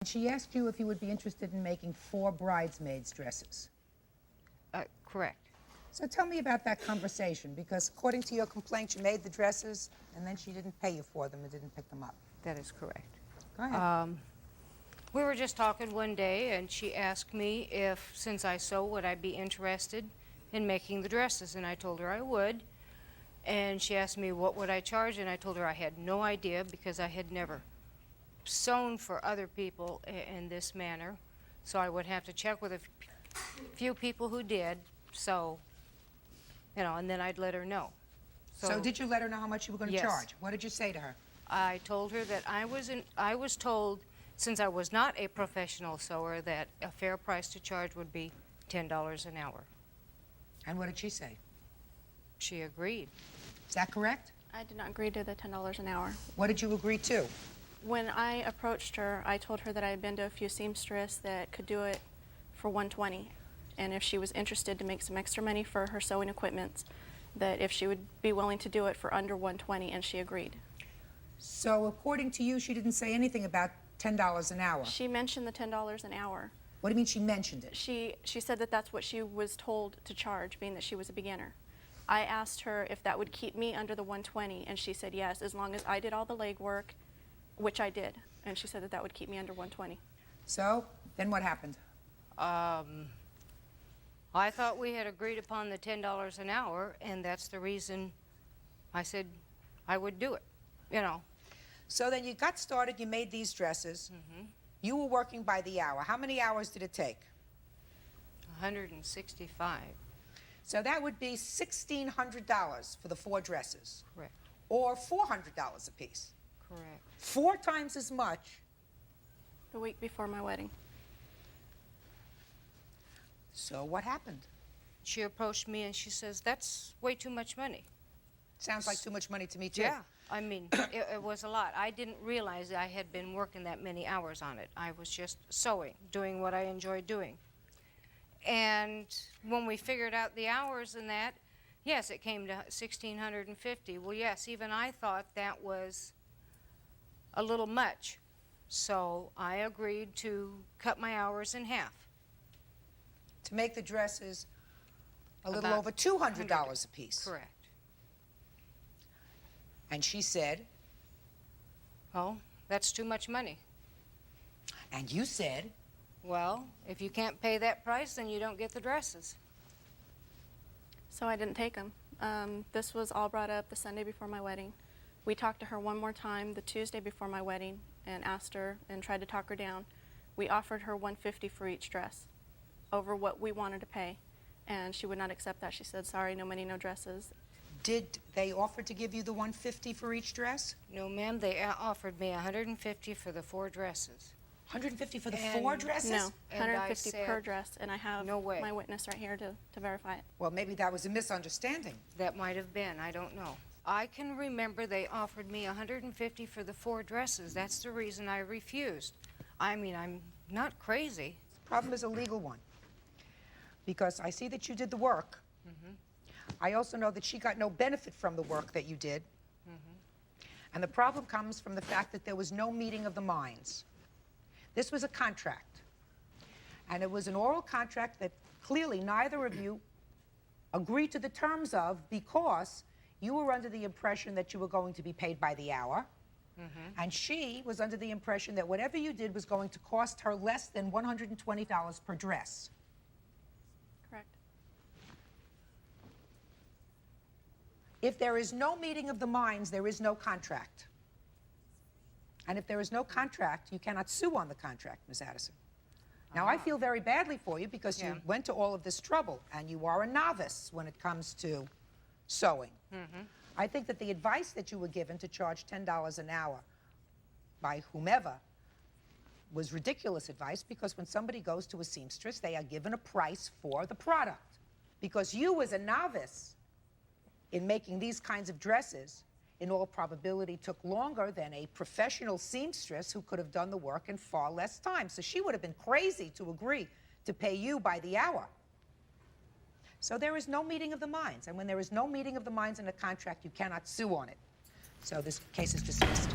She asked you if you would be interested in making 4 bridesmaids' dresses. Correct. So tell me about that conversation, because according to your complaint, you made the dresses, and then she didn't pay you for them and didn't pick them up. That is correct. Go ahead. We were just talking one day, and she asked me if, since I sew, would I be interested in making the dresses, and I told her I would. And she asked me what would I charge, and I told her I had no idea because I had never sewn for other people in this manner. So I would have to check with a few people who did, so, you know, and then I'd let her know. So did you let her know how much you were going to Yes. charge? What did you say to her? I told her that I was told, since I was not a professional sewer, that a fair price to charge would be $10 an hour. And what did she say? She agreed. Is that correct? I did not agree to the $10 an hour. What did you agree to? When I approached her, I told her that I had been to a few seamstress that could do it for $120, and if she was interested to make some extra money for her sewing equipment, that if she would be willing to do it for under $120, and she agreed. So according to you, she didn't say anything about $10 an hour. She mentioned the $10 an hour. What do you mean she mentioned it? She said that that's what she was told to charge, being that she was a beginner. I asked her if that would keep me under the $120, and she said yes, as long as I did all the legwork, which I did, and she said that that would keep me under $120. So, then what happened? I thought we had agreed upon the $10 an hour, and that's the reason I said I would do it, you know. So then you got started, you made these dresses. You were working by the hour. How many hours did it take? 165. So that would be $1,600 for the 4 dresses. Correct. Or $400 a piece. Correct. 4 times as much. The week before my wedding. So what happened? She approached me and she says, "That's way too much money." Sounds like too much money to me, too. Yeah, I mean, it was a lot. I didn't realize I had been working that many hours on it. I was just sewing, doing what I enjoyed doing. And when we figured out the hours and that, yes, it came to $1,650. Well, yes, even I thought that was a little much. So I agreed to cut my hours in half. To make the dresses a little About over $200 a piece. Correct. And she said, Oh, that's too much money. and you said, Well, if you can't pay that price, then you don't get the dresses. So I didn't take them. This was all brought up the Sunday before my wedding. We talked to her one more time the Tuesday before my wedding and asked her and tried to talk her down. We offered her $150 for each dress over what we wanted to pay, and she would not accept that. She said, "Sorry, no money, no dresses." did they offer to give you the $150 for each dress? No, ma'am, they offered me $150 for the 4 dresses. $150 for the And 4 dresses? No, And I 150 per said, dress, and I have "No way." my witness right here to verify it. Well, maybe that was a misunderstanding. That might have been, I don't know. I can remember they offered me $150 for the 4 dresses. That's the reason I refused. I mean, I'm not crazy. The problem is a legal one. Because I see that you did the work. I also know that she got no benefit from the work that you did. And the problem comes from the fact that there was no meeting of the minds. This was a contract. And it was an oral contract that clearly neither of you agreed to the terms of, because you were under the impression that you were going to be paid by the hour. And she was under the impression that whatever you did was going to cost her less than $120 per dress. Correct. If there is no meeting of the minds, there is no contract. And if there is no contract, you cannot sue on the contract, Ms. Addison. Now, I feel very badly for you because Yeah. you went to all of this trouble, and you are a novice when it comes to sewing. I think that the advice that you were given to charge $10 an hour by whomever was ridiculous advice, because when somebody goes to a seamstress, they are given a price for the product. Because you, as a novice in making these kinds of dresses, in all probability took longer than a professional seamstress who could have done the work in far less time. So she would have been crazy to agree to pay you by the hour. So there is no meeting of the minds. And when there is no meeting of the minds in a contract, you cannot sue on it. So this case is dismissed.